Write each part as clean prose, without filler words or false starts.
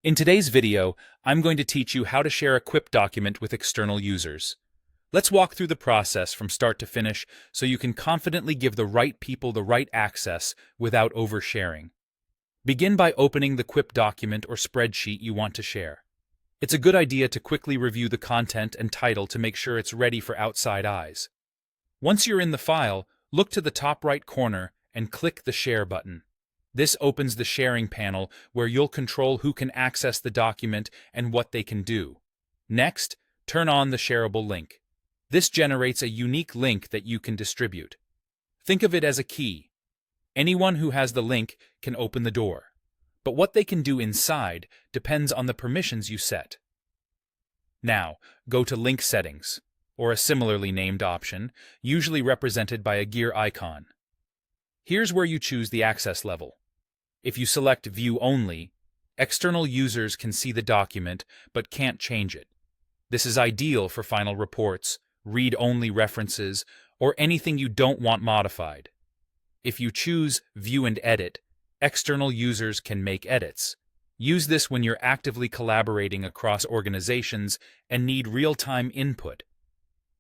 In today's video, I'm going to teach you how to share a Quip document with external users. Let's walk through the process from start to finish so you can confidently give the right people the right access without oversharing. Begin by opening the Quip document or spreadsheet you want to share. It's a good idea to quickly review the content and title to make sure it's ready for outside eyes. Once you're in the file, look to the top right corner and click the Share button. This opens the sharing panel where you'll control who can access the document and what they can do. Next, turn on the shareable link. This generates a unique link that you can distribute. Think of it as a key. Anyone who has the link can open the door, but what they can do inside depends on the permissions you set. Now, go to Link Settings, or a similarly named option, usually represented by a gear icon. Here's where you choose the access level. If you select View Only, external users can see the document but can't change it. This is ideal for final reports, read-only references, or anything you don't want modified. If you choose View and Edit, external users can make edits. Use this when you're actively collaborating across organizations and need real-time input.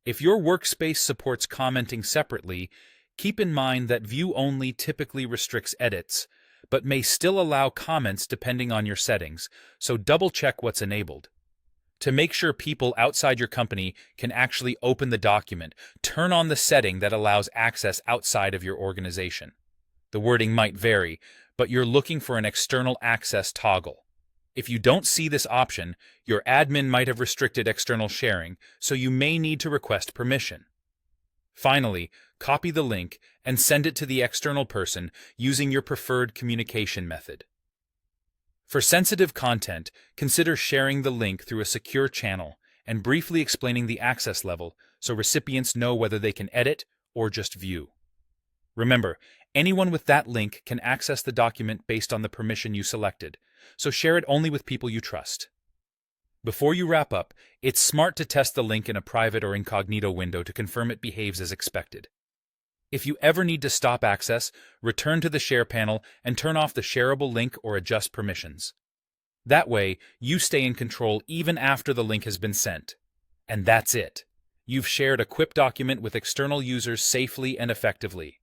If your workspace supports commenting separately, keep in mind that View Only typically restricts edits, but may still allow comments depending on your settings, so double-check what's enabled. To make sure people outside your company can actually open the document, turn on the setting that allows access outside of your organization. The wording might vary, but you're looking for an external access toggle. If you don't see this option, your admin might have restricted external sharing, so you may need to request permission. Finally, copy the link and send it to the external person using your preferred communication method. For sensitive content, consider sharing the link through a secure channel and briefly explaining the access level so recipients know whether they can edit or just view. Remember, anyone with that link can access the document based on the permission you selected, so share it only with people you trust. Before you wrap up, it's smart to test the link in a private or incognito window to confirm it behaves as expected. If you ever need to stop access, return to the Share panel and turn off the shareable link or adjust permissions. That way, you stay in control even after the link has been sent. And that's it. You've shared a Quip document with external users safely and effectively.